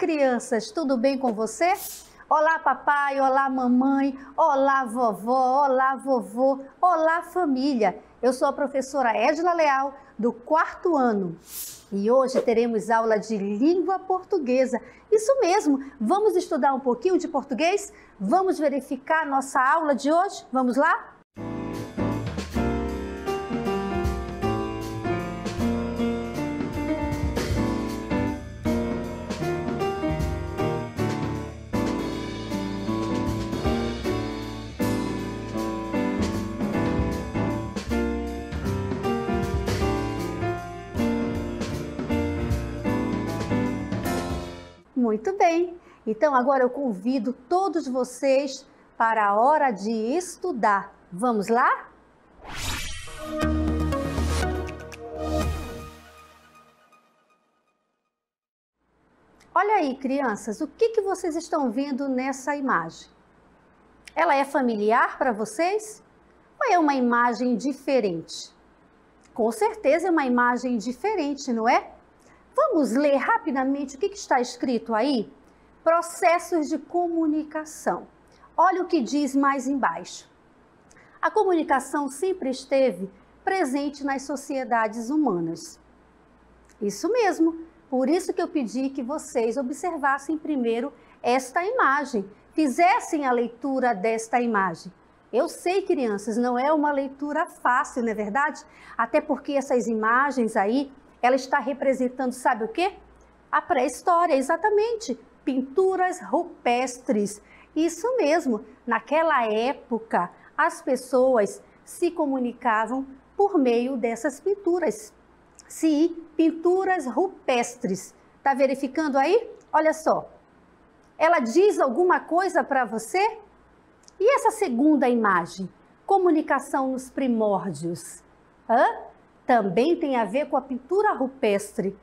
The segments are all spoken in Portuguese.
crianças, tudo bem com você? Olá papai, olá mamãe, olá vovó, olá vovô, olá família. Eu sou a professora Edila Leal, do 4º ano. E hoje teremos aula de língua portuguesa. Isso mesmo, vamos estudar um pouquinho de português? Vamos verificar nossa aula de hoje? Vamos lá? Muito bem, então agora eu convido todos vocês para a hora de estudar. Vamos lá? Olha aí, crianças, o que vocês estão vendo nessa imagem? Ela é familiar para vocês? Ou é uma imagem diferente? Com certeza é uma imagem diferente, não é? Vamos ler rapidamente o que está escrito aí? Processos de comunicação. Olha o que diz mais embaixo. A comunicação sempre esteve presente nas sociedades humanas. Isso mesmo. Por isso que eu pedi que vocês observassem primeiro esta imagem, fizessem a leitura desta imagem. Eu sei, crianças, não é uma leitura fácil, não é verdade? Até porque essas imagens aí, ela está representando, sabe o quê? A pré-história, exatamente. Pinturas rupestres. Isso mesmo, naquela época, as pessoas se comunicavam por meio dessas pinturas. Sim, pinturas rupestres. Tá verificando aí? Olha só. Ela diz alguma coisa para você? E essa segunda imagem? Comunicação nos primórdios. Também tem a ver com a pintura rupestre.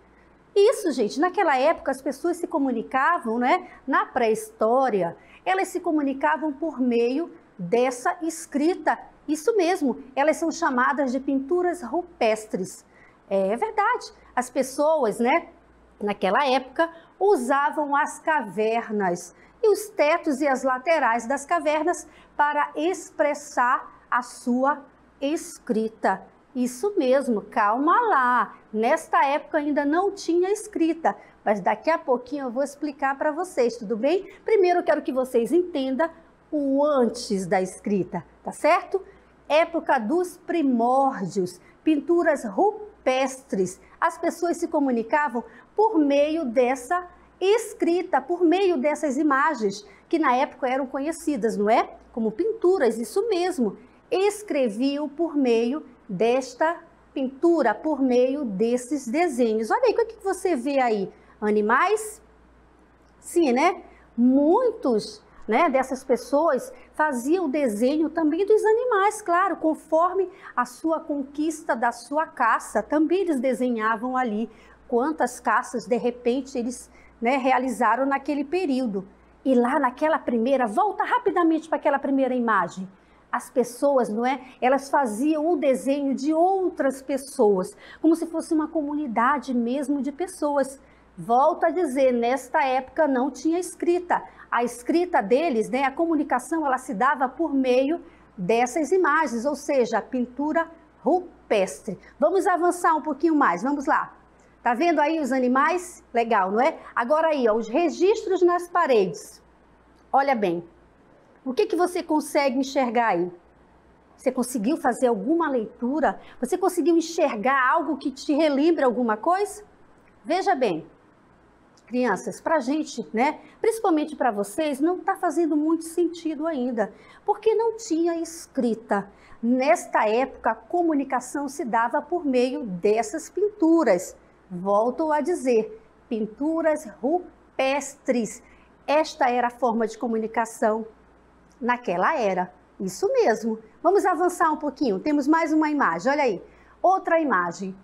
Isso, gente, naquela época as pessoas se comunicavam, né? Na pré-história, elas se comunicavam por meio dessa escrita. Isso mesmo, elas são chamadas de pinturas rupestres. É verdade, as pessoas, né, naquela época, usavam as cavernas e os tetos e as laterais das cavernas para expressar a sua escrita. Isso mesmo, calma lá. Nesta época ainda não tinha escrita, mas daqui a pouquinho eu vou explicar para vocês, tudo bem? Primeiro eu quero que vocês entendam o antes da escrita, tá certo? Época dos primórdios, pinturas rupestres. As pessoas se comunicavam por meio dessa escrita, por meio dessas imagens, que na época eram conhecidas, não é? Como pinturas, isso mesmo. Escreviam por meio desta pintura, por meio desses desenhos. Olha aí, o que você vê aí? Animais? Sim, né? Muitos, né, dessas pessoas faziam o desenho também dos animais, claro, conforme a sua conquista da sua caça. Também eles desenhavam ali quantas caças, de repente, eles, né, realizaram naquele período. E lá naquela primeira, volta rapidamente para aquela primeira imagem. As pessoas, não é? Elas faziam o desenho de outras pessoas, como se fosse uma comunidade mesmo de pessoas. Volto a dizer, nesta época não tinha escrita. A escrita deles, né, a comunicação, ela se dava por meio dessas imagens, ou seja, a pintura rupestre. Vamos avançar um pouquinho mais, vamos lá. Tá vendo aí os animais? Legal, não é? Agora aí, ó, os registros nas paredes. Olha bem. O que você consegue enxergar aí? Você conseguiu fazer alguma leitura? Você conseguiu enxergar algo que te relembra alguma coisa? Veja bem, crianças, para a gente, né, principalmente para vocês, não está fazendo muito sentido ainda, porque não tinha escrita. Nesta época, a comunicação se dava por meio dessas pinturas. Volto a dizer, pinturas rupestres. Esta era a forma de comunicação naquela era. Isso mesmo. Vamos avançar um pouquinho. Temos mais uma imagem. Olha aí. Outra imagem.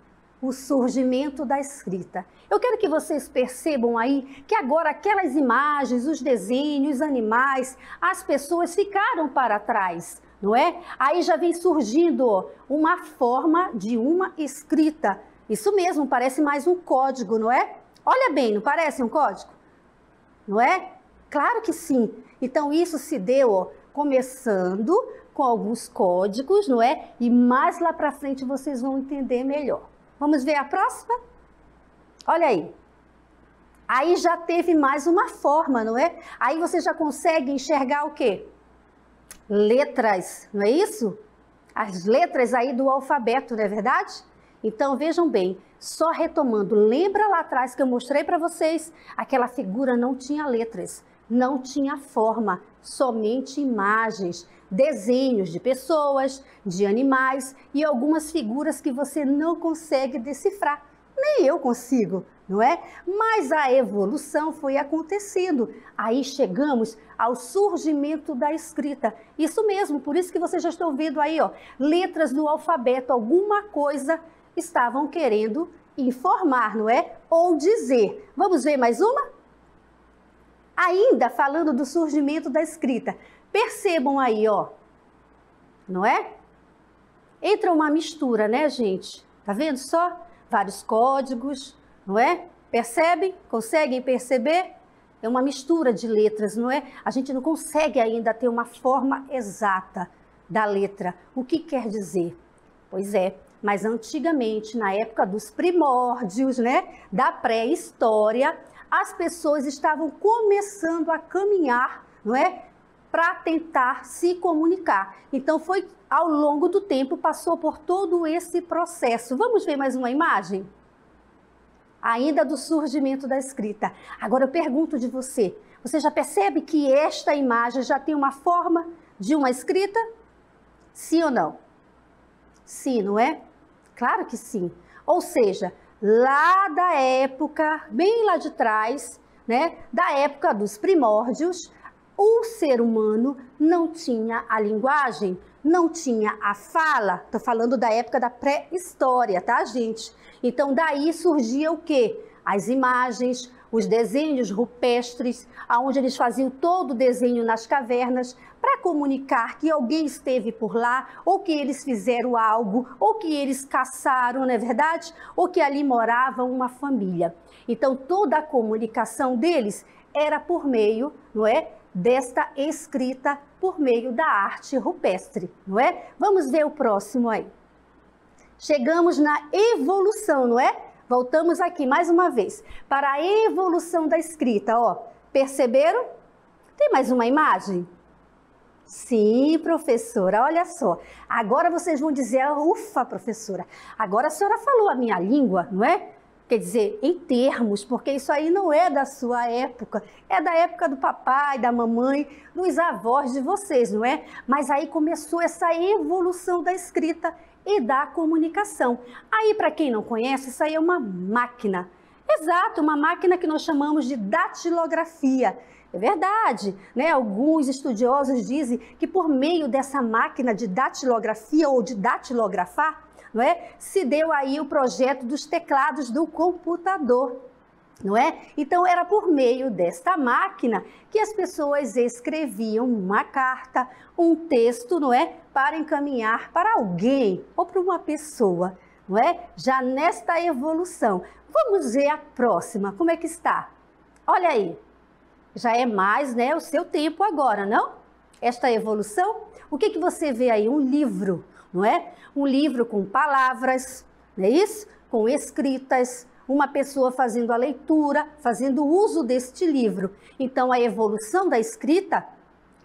O surgimento da escrita. Eu quero que vocês percebam aí que agora aquelas imagens, os desenhos, os animais, as pessoas ficaram para trás, não é? Aí já vem surgindo uma forma de uma escrita. Isso mesmo, parece mais um código, não é? Olha bem, não parece um código? não é? Claro que sim. Então isso se deu, ó, começando com alguns códigos, não é? E mais lá para frente vocês vão entender melhor. Vamos ver a próxima? Olha aí. Aí já teve mais uma forma, não é? Aí você já consegue enxergar o quê? Letras, não é isso? As letras aí do alfabeto, não é verdade? Então vejam bem, só retomando, lembra lá atrás que eu mostrei para vocês? Aquela figura não tinha letras, não tinha forma, somente imagens, desenhos de pessoas, de animais e algumas figuras que você não consegue decifrar. Nem eu consigo, não é? Mas a evolução foi acontecendo. Aí chegamos ao surgimento da escrita. Isso mesmo, por isso que vocês já estão vendo aí, ó, letras do alfabeto, alguma coisa estavam querendo informar, não é? Ou dizer. Vamos ver mais uma? Ainda falando do surgimento da escrita. Percebam aí, ó, não é? Entra uma mistura, né, gente? Tá vendo só? Vários códigos, não é? Percebem? Conseguem perceber? É uma mistura de letras, não é? A gente não consegue ainda ter uma forma exata da letra. O que quer dizer? Pois é, mas antigamente, na época dos primórdios, né, da pré-história, as pessoas estavam começando a caminhar, não é? Para tentar se comunicar. Então foi ao longo do tempo, passou por todo esse processo. Vamos ver mais uma imagem? Ainda do surgimento da escrita. Agora eu pergunto de você, você já percebe que esta imagem já tem uma forma de uma escrita? Sim ou não? Sim, não é? Claro que sim. Ou seja, lá da época, bem lá de trás, né, da época dos primórdios, o ser humano não tinha a linguagem, não tinha a fala. Estou falando da época da pré-história, tá, gente? Então, daí surgia o quê? As imagens, os desenhos rupestres, onde eles faziam todo o desenho nas cavernas para comunicar que alguém esteve por lá, ou que eles fizeram algo, ou que eles caçaram, não é verdade? Ou que ali morava uma família. Então, toda a comunicação deles era por meio, não é? Desta escrita por meio da arte rupestre, não é? Vamos ver o próximo aí. Chegamos na evolução, não é? Voltamos aqui mais uma vez para a evolução da escrita, ó. Perceberam? Tem mais uma imagem? Sim, professora, olha só. Agora vocês vão dizer, ufa, professora, agora a senhora falou a minha língua, não é? Quer dizer, em termos, porque isso aí não é da sua época, é da época do papai, da mamãe, dos avós de vocês, não é? Mas aí começou essa evolução da escrita e da comunicação. Aí, para quem não conhece, isso aí é uma máquina. Exato, uma máquina que nós chamamos de datilografia. É verdade, né? Alguns estudiosos dizem que por meio dessa máquina de datilografia ou de datilografar, não é? Se deu aí o projeto dos teclados do computador, não é? Então era por meio desta máquina que as pessoas escreviam uma carta, um texto, não é? Para encaminhar para alguém ou para uma pessoa, não é? Já nesta evolução. Vamos ver a próxima, como é que está? Olha aí, já é mais, né, o seu tempo agora, não? Esta evolução, o que você vê aí? Um livro, não é? Um livro com palavras, não é isso? Com escritas, uma pessoa fazendo a leitura, fazendo uso deste livro. Então, a evolução da escrita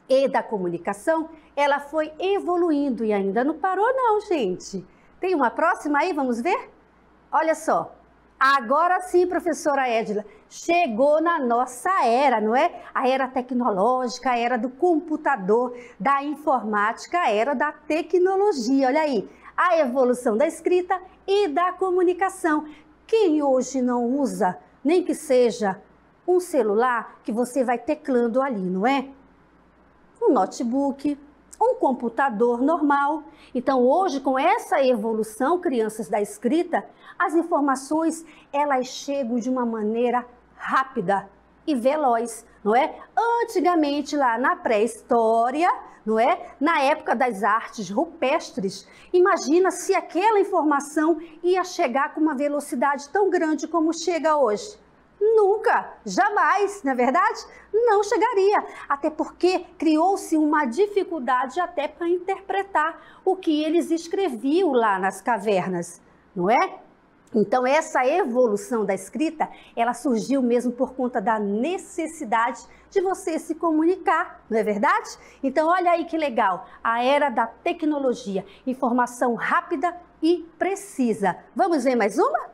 e da comunicação, ela foi evoluindo e ainda não parou não, gente. Tem uma próxima aí, vamos ver? Olha só. Agora sim, professora Edila, chegou na nossa era, não é? A era tecnológica, a era do computador, da informática, a era da tecnologia. Olha aí, a evolução da escrita e da comunicação. Quem hoje não usa, nem que seja um celular que você vai teclando ali, não é? Um notebook, um computador normal. Então, hoje, com essa evolução, crianças, da escrita, as informações, elas chegam de uma maneira rápida e veloz, não é? Antigamente, lá na pré-história, não é? Na época das artes rupestres, imagina se aquela informação ia chegar com uma velocidade tão grande como chega hoje. Nunca, jamais, na verdade, não chegaria. Até porque criou-se uma dificuldade até para interpretar o que eles escreviam lá nas cavernas, não é? Então, essa evolução da escrita, ela surgiu mesmo por conta da necessidade de você se comunicar, não é verdade? Então, olha aí que legal, a era da tecnologia, informação rápida e precisa. Vamos ver mais uma?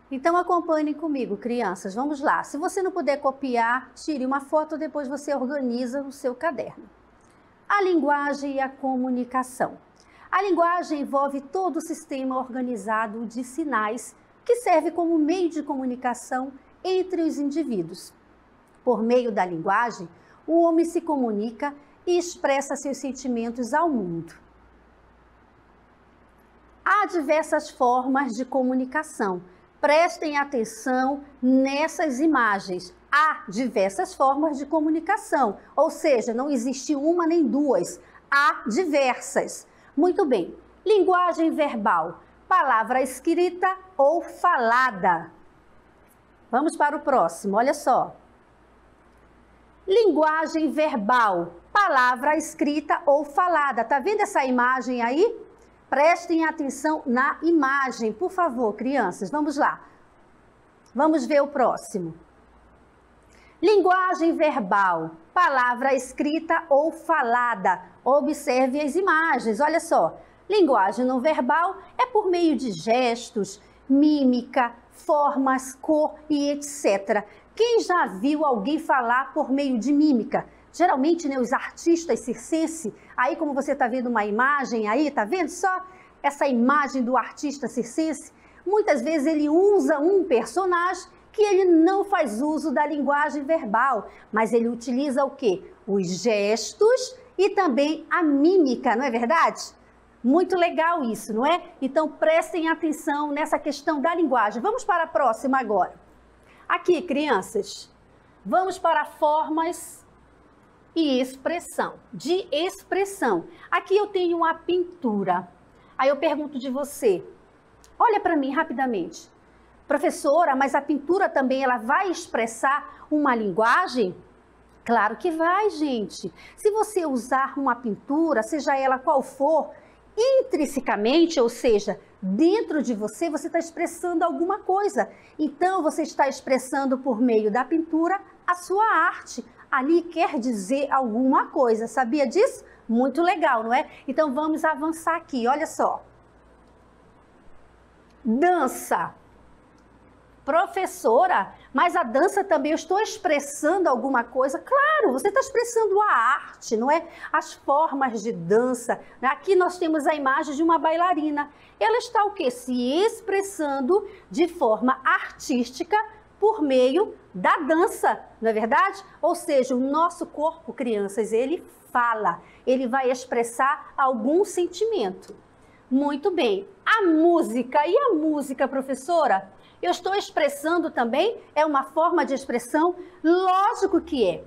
Então, acompanhem comigo, crianças, vamos lá. Se você não puder copiar, tire uma foto, depois você organiza no seu caderno. A linguagem e a comunicação. A linguagem envolve todo o sistema organizado de sinais que serve como meio de comunicação entre os indivíduos. Por meio da linguagem, o homem se comunica e expressa seus sentimentos ao mundo. Há diversas formas de comunicação. Prestem atenção nessas imagens. Há diversas formas de comunicação, ou seja, não existe uma nem duas, há diversas. Muito bem. Linguagem verbal, palavra escrita ou falada. Vamos para o próximo, olha só. Linguagem verbal, palavra escrita ou falada. Tá vendo essa imagem aí? Prestem atenção na imagem, por favor, crianças. Vamos lá. Vamos ver o próximo. Linguagem verbal, palavra escrita ou falada. Observe as imagens, olha só. Linguagem não verbal é por meio de gestos, mímica, formas, cor e etc. Quem já viu alguém falar por meio de mímica? Geralmente, né, os artistas circenses, aí como você está vendo uma imagem aí, tá vendo só essa imagem do artista circense? Muitas vezes ele usa um personagem que ele não faz uso da linguagem verbal, mas ele utiliza o quê? Os gestos e também a mímica, não é verdade? Muito legal isso, não é? Então prestem atenção nessa questão da linguagem. Vamos para a próxima agora. Aqui, crianças, vamos para formas e expressão, de expressão. Aqui eu tenho uma pintura. Aí eu pergunto de você, olha para mim rapidamente. Professora, mas a pintura também ela vai expressar uma linguagem? Claro que vai, gente. Se você usar uma pintura, seja ela qual for, intrinsecamente, ou seja, dentro de você, você está expressando alguma coisa. Então, você está expressando por meio da pintura a sua arte. Ali quer dizer alguma coisa, sabia disso? Muito legal, não é? Então, vamos avançar aqui, olha só. Dança. Professora, mas a dança também, eu estou expressando alguma coisa? Claro, você está expressando a arte, não é? As formas de dança. Aqui nós temos a imagem de uma bailarina. Ela está o quê? Se expressando de forma artística por meio da dança, não é verdade? Ou seja, o nosso corpo, crianças, ele fala, ele vai expressar algum sentimento. Muito bem. A música, e a música, professora? Eu estou expressando também? É uma forma de expressão? Lógico que é.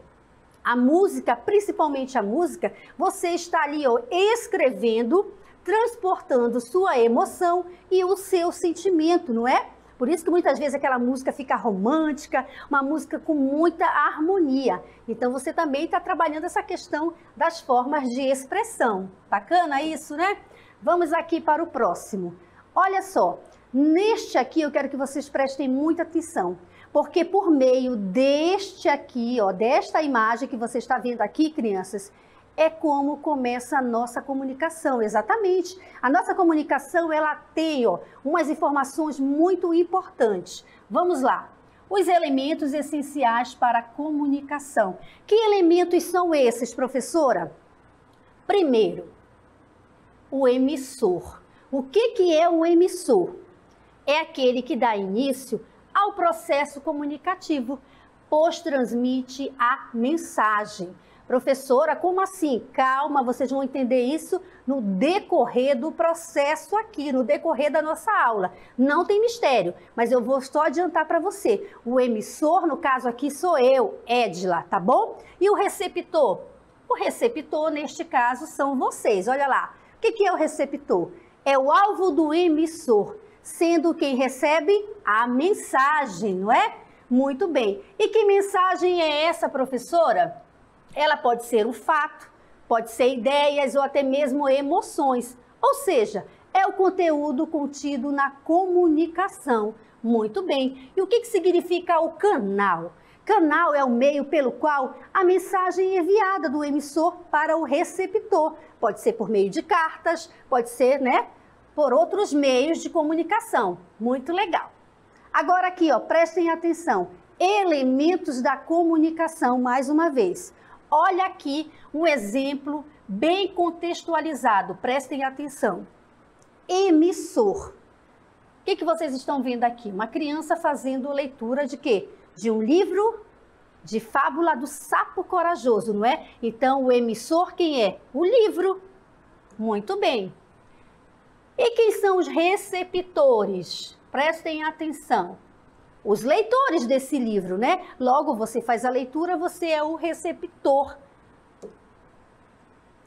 A música, principalmente a música, você está ali ó, escrevendo, transportando sua emoção e o seu sentimento, não é? Por isso que muitas vezes aquela música fica romântica, uma música com muita harmonia. Então você também está trabalhando essa questão das formas de expressão. Bacana isso, né? Vamos aqui para o próximo. Olha só. Neste aqui, eu quero que vocês prestem muita atenção, porque por meio deste aqui, ó, desta imagem que você está vendo aqui, crianças, é como começa a nossa comunicação, exatamente. A nossa comunicação, ela tem, ó, umas informações muito importantes. Vamos lá. Os elementos essenciais para a comunicação. Que elementos são esses, professora? Primeiro, o emissor. O que é um emissor? É aquele que dá início ao processo comunicativo, pois transmite a mensagem. Professora, como assim? Calma, vocês vão entender isso no decorrer do processo aqui, no decorrer da nossa aula. Não tem mistério, mas eu vou só adiantar para você. O emissor, no caso aqui, sou eu, Edila, tá bom? E o receptor? O receptor, neste caso, são vocês. Olha lá. O que é o receptor? É o alvo do emissor. sendo quem recebe a mensagem, não é? Muito bem. E que mensagem é essa, professora? Ela pode ser um fato, pode ser ideias ou até mesmo emoções. Ou seja, é o conteúdo contido na comunicação. Muito bem. E o que significa o canal? Canal é o meio pelo qual a mensagem é enviada do emissor para o receptor. Pode ser por meio de cartas, pode ser, né, por outros meios de comunicação. Muito legal. Agora aqui, ó, prestem atenção. Elementos da comunicação, mais uma vez. Olha aqui um exemplo bem contextualizado. Prestem atenção. Emissor. O que vocês estão vendo aqui? Uma criança fazendo leitura de quê? De um livro de fábula do Sapo Corajoso, não é? Então, o emissor quem é? O livro. Muito bem. E quem são os receptores? Prestem atenção. Os leitores desse livro, né? Logo, você faz a leitura, você é o receptor.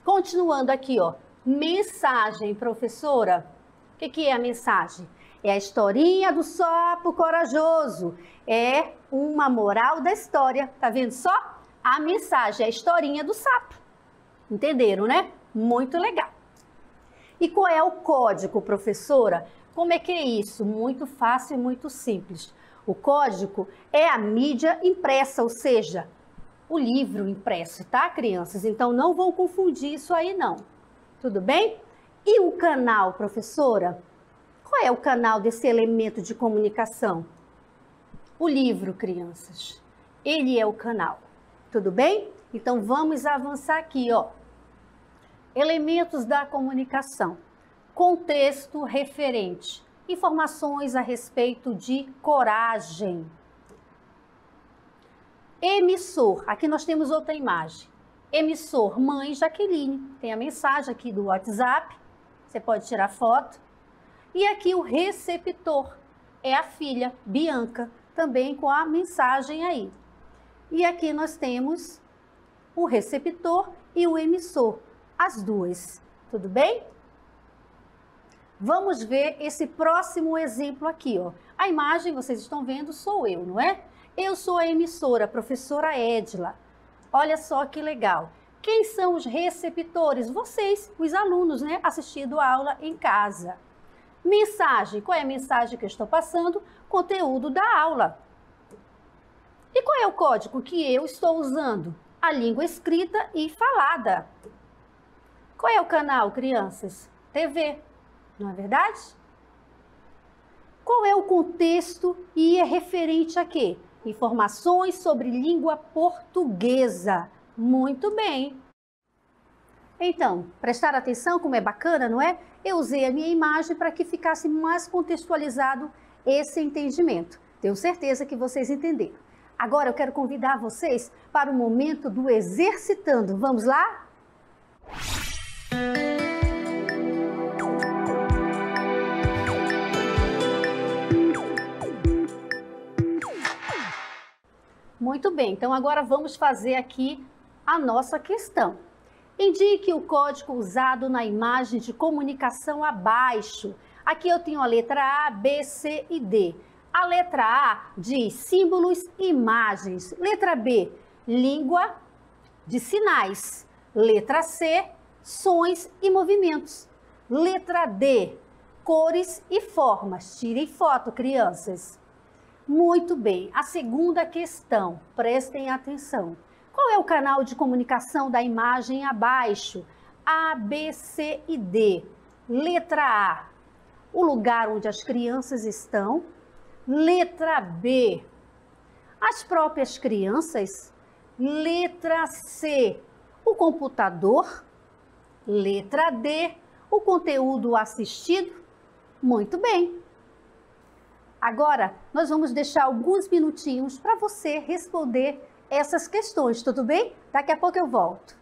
Continuando aqui, ó. Mensagem, professora. O que é a mensagem? É a historinha do sapo corajoso. É uma moral da história. Tá vendo só? A mensagem é a historinha do sapo. Entenderam, né? Muito legal. E qual é o código, professora? Como é que é isso? Muito fácil e muito simples. O código é a mídia impressa, ou seja, o livro impresso, tá, crianças? Então, não vão confundir isso aí, não. Tudo bem? E o canal, professora? Qual é o canal desse elemento de comunicação? O livro, crianças. Ele é o canal. Tudo bem? Então, vamos avançar aqui, ó. Elementos da comunicação. Contexto referente. Informações a respeito de coragem. Emissor. Aqui nós temos outra imagem. Emissor, mãe Jaqueline. Tem a mensagem aqui do WhatsApp. Você pode tirar foto. E aqui o receptor. É a filha, Bianca, também com a mensagem aí. E aqui nós temos o receptor e o emissor. As duas. Tudo bem? Vamos ver esse próximo exemplo aqui, ó. A imagem, vocês estão vendo, sou eu, não é? Eu sou a emissora, a professora Edila. Olha só que legal. Quem são os receptores? Vocês, os alunos, né? Assistindo a aula em casa. Mensagem. Qual é a mensagem que eu estou passando? Conteúdo da aula. E qual é o código que eu estou usando? A língua escrita e falada. Qual é o canal, crianças? TV. Não é verdade? Qual é o contexto e é referente a quê? Informações sobre língua portuguesa. Muito bem. Então, prestar atenção como é bacana, não é? Eu usei a minha imagem para que ficasse mais contextualizado esse entendimento. Tenho certeza que vocês entenderam. Agora eu quero convidar vocês para o momento do exercitando. Vamos lá? Muito bem, então agora vamos fazer aqui a nossa questão. Indique o código usado na imagem de comunicação abaixo. Aqui eu tenho a letra A, B, C e D. A letra A diz símbolos e imagens. Letra B, língua de sinais. Letra C, sons e movimentos. Letra D, cores e formas. Tirem foto, crianças. Muito bem. A segunda questão, prestem atenção. Qual é o canal de comunicação da imagem abaixo? A, B, C e D. Letra A, o lugar onde as crianças estão. Letra B, as próprias crianças. Letra C, o computador. Letra D, o conteúdo assistido. Muito bem. Agora, nós vamos deixar alguns minutinhos para você responder essas questões, tudo bem? Daqui a pouco eu volto.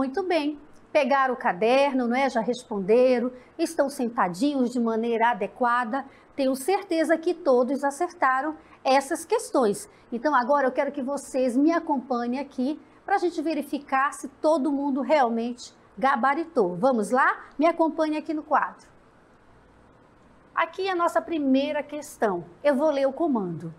Muito bem. Pegaram o caderno, não é? Já responderam, estão sentadinhos de maneira adequada. Tenho certeza que todos acertaram essas questões. Então agora eu quero que vocês me acompanhem aqui para a gente verificar se todo mundo realmente gabaritou. Vamos lá? Me acompanhe aqui no quadro. Aqui é a nossa primeira questão. Eu vou ler o comando.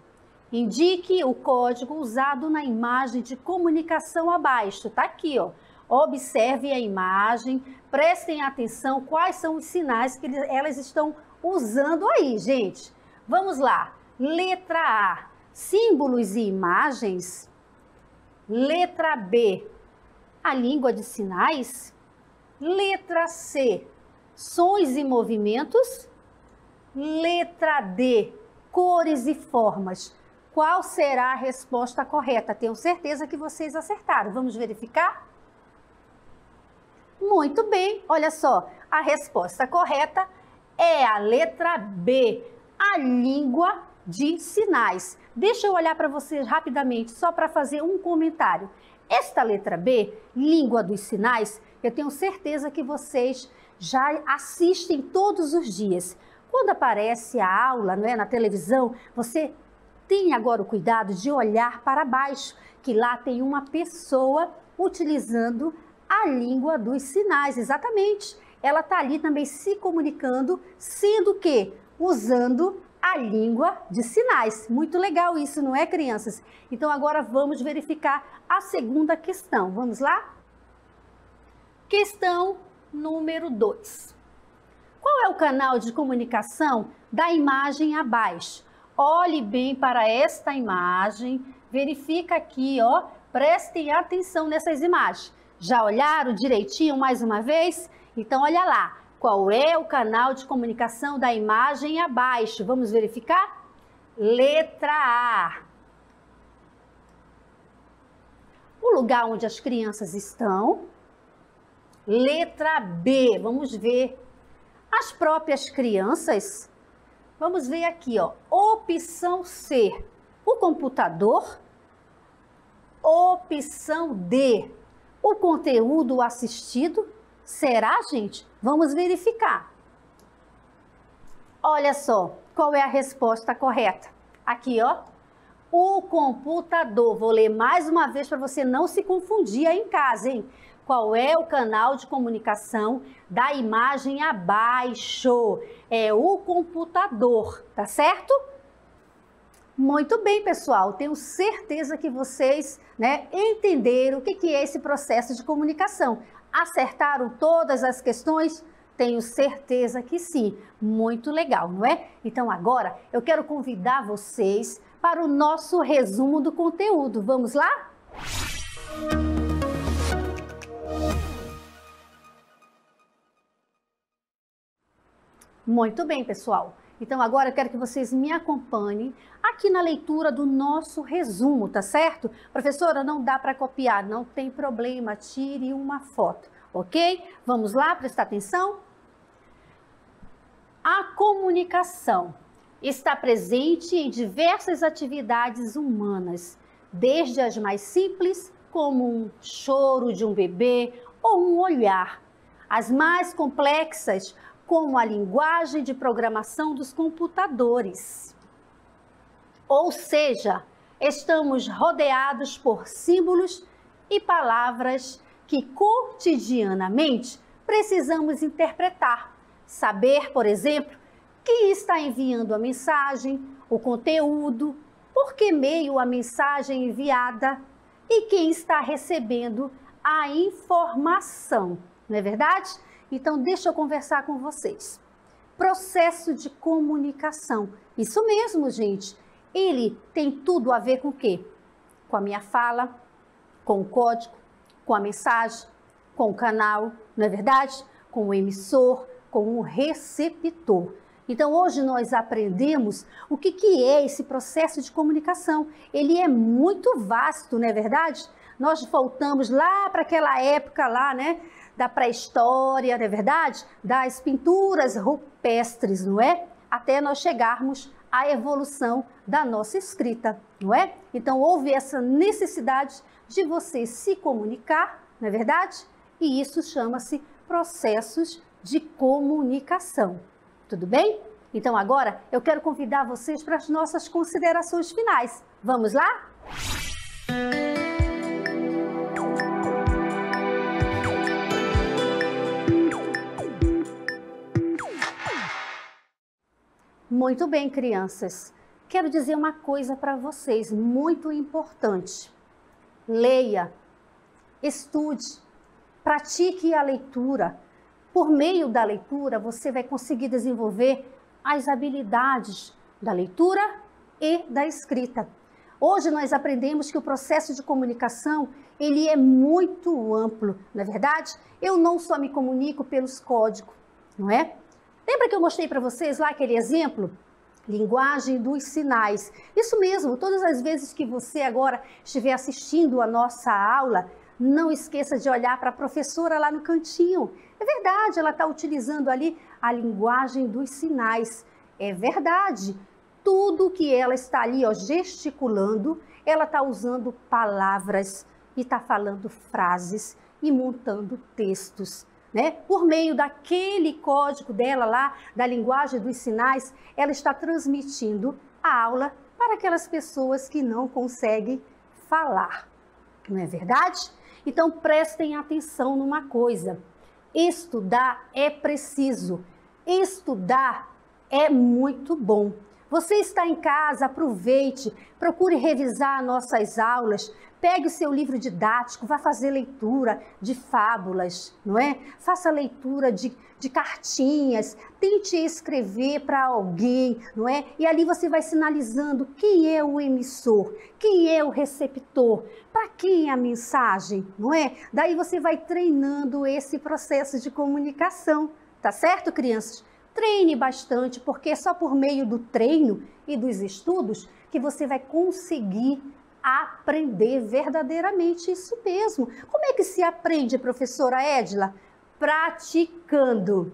Indique o código usado na imagem de comunicação abaixo. Tá aqui, ó. Observe a imagem, prestem atenção quais são os sinais que elas estão usando aí, gente. Vamos lá. Letra A, símbolos e imagens. Letra B, a língua de sinais. Letra C, sons e movimentos. Letra D, cores e formas. Qual será a resposta correta? Tenho certeza que vocês acertaram. Vamos verificar? Muito bem, olha só, a resposta correta é a letra B, a língua de sinais. Deixa eu olhar para vocês rapidamente, só para fazer um comentário. Esta letra B, língua dos sinais, eu tenho certeza que vocês já assistem todos os dias. Quando aparece a aula, não é, na televisão, você tem agora o cuidado de olhar para baixo, que lá tem uma pessoa utilizando a língua dos sinais, exatamente. Ela está ali também se comunicando, sendo que usando a língua de sinais. Muito legal isso, não é, crianças? Então agora vamos verificar a segunda questão. Vamos lá? Questão número 2. Qual é o canal de comunicação da imagem abaixo? Olhe bem para esta imagem, verifica aqui, ó, prestem atenção nessas imagens. Já olharam direitinho mais uma vez? Então, olha lá. Qual é o canal de comunicação da imagem abaixo? Vamos verificar? Letra A. O lugar onde as crianças estão. Letra B. Vamos ver. As próprias crianças. Vamos ver aqui, ó. Opção C. O computador. Opção D. O conteúdo assistido, será, gente? Vamos verificar. Olha só, qual é a resposta correta? Aqui, ó, o computador. Vou ler mais uma vez para você não se confundir aí em casa, hein? Qual é o canal de comunicação da imagem abaixo? É o computador, tá certo? Muito bem, pessoal. Tenho certeza que vocês, né, entenderam o que é esse processo de comunicação. Acertaram todas as questões? Tenho certeza que sim. Muito legal, não é? Então agora eu quero convidar vocês para o nosso resumo do conteúdo. Vamos lá? Muito bem, pessoal. Então agora eu quero que vocês me acompanhem aqui na leitura do nosso resumo, tá certo? Professora, não dá para copiar, não tem problema, tire uma foto, ok? Vamos lá, prestar atenção? A comunicação está presente em diversas atividades humanas, desde as mais simples, como um choro de um bebê ou um olhar, as mais complexas, como a linguagem de programação dos computadores. Ou seja, estamos rodeados por símbolos e palavras que cotidianamente precisamos interpretar. Saber, por exemplo, quem está enviando a mensagem, o conteúdo, por que meio a mensagem enviada e quem está recebendo a informação, não é verdade? Então, deixa eu conversar com vocês. Processo de comunicação. Isso mesmo, gente. Ele tem tudo a ver com o quê? Com a minha fala, com o código, com a mensagem, com o canal, não é verdade? Com o emissor, com o receptor. Então, hoje nós aprendemos o que é esse processo de comunicação. Ele é muito vasto, não é verdade? Nós voltamos lá para aquela época lá, né? Da pré-história, não é verdade? Das pinturas rupestres, não é? Até nós chegarmos à evolução da nossa escrita, não é? Então, houve essa necessidade de você se comunicar, não é verdade? E isso chama-se processos de comunicação. Tudo bem? Então agora eu quero convidar vocês para as nossas considerações finais. Vamos lá? Muito bem, crianças. Quero dizer uma coisa para vocês, muito importante. Leia, estude, pratique a leitura. Por meio da leitura, você vai conseguir desenvolver as habilidades da leitura e da escrita. Hoje nós aprendemos que o processo de comunicação, ele é muito amplo, não é verdade? Eu não só me comunico pelos códigos, não é? Lembra que eu mostrei para vocês lá aquele exemplo? Linguagem dos sinais. Isso mesmo, todas as vezes que você agora estiver assistindo a nossa aula, não esqueça de olhar para a professora lá no cantinho. É verdade, ela está utilizando ali a linguagem dos sinais. É verdade, tudo que ela está ali gesticulando, ela está usando palavras e está falando frases e montando textos. Né? Por meio daquele código dela lá, da linguagem dos sinais, ela está transmitindo a aula para aquelas pessoas que não conseguem falar. Não é verdade? Então prestem atenção numa coisa. Estudar é preciso. Estudar é muito bom. Você está em casa, aproveite, procure revisar nossas aulas, pegue o seu livro didático, vá fazer leitura de fábulas, não é? Faça leitura de cartinhas, tente escrever para alguém, não é? E ali você vai sinalizando quem é o emissor, quem é o receptor, para quem é a mensagem, não é? Daí você vai treinando esse processo de comunicação, tá certo, crianças? Treine bastante, porque é só por meio do treino e dos estudos que você vai conseguir aprender verdadeiramente isso mesmo. Como é que se aprende, professora Edila? Praticando.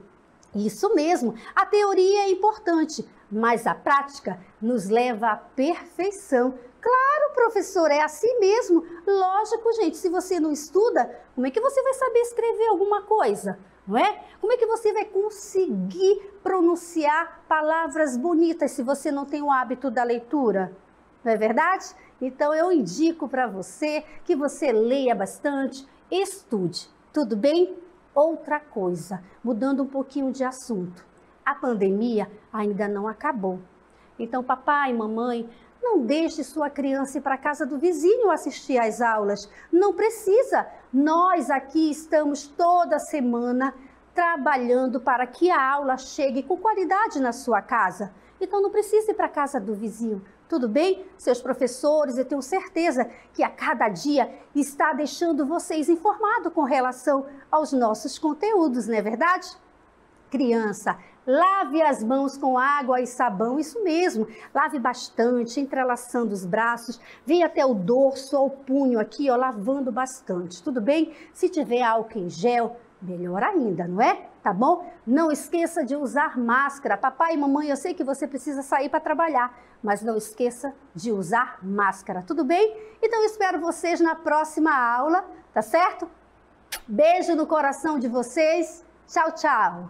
Isso mesmo, a teoria é importante, mas a prática nos leva à perfeição. Claro, professor, é assim mesmo. Lógico, gente, se você não estuda, como é que você vai saber escrever alguma coisa? Não é? Como é que você vai conseguir pronunciar palavras bonitas se você não tem o hábito da leitura? Não é verdade? Então eu indico para você que você leia bastante, estude. Tudo bem? Outra coisa, mudando um pouquinho de assunto. A pandemia ainda não acabou. Então, papai, mamãe, não deixe sua criança ir para a casa do vizinho assistir às aulas. Não precisa. Nós aqui estamos toda semana trabalhando para que a aula chegue com qualidade na sua casa. Então não precisa ir para a casa do vizinho. Tudo bem? Seus professores, eu tenho certeza que a cada dia está deixando vocês informados com relação aos nossos conteúdos, não é verdade? Criança, lave as mãos com água e sabão, isso mesmo. Lave bastante, entrelaçando os braços, vem até o dorso, ao punho aqui, lavando bastante, tudo bem? Se tiver álcool em gel, melhor ainda, não é? Tá bom? Não esqueça de usar máscara. Papai e mamãe, eu sei que você precisa sair para trabalhar, mas não esqueça de usar máscara, tudo bem? Então eu espero vocês na próxima aula, tá certo? Beijo no coração de vocês. Tchau, tchau!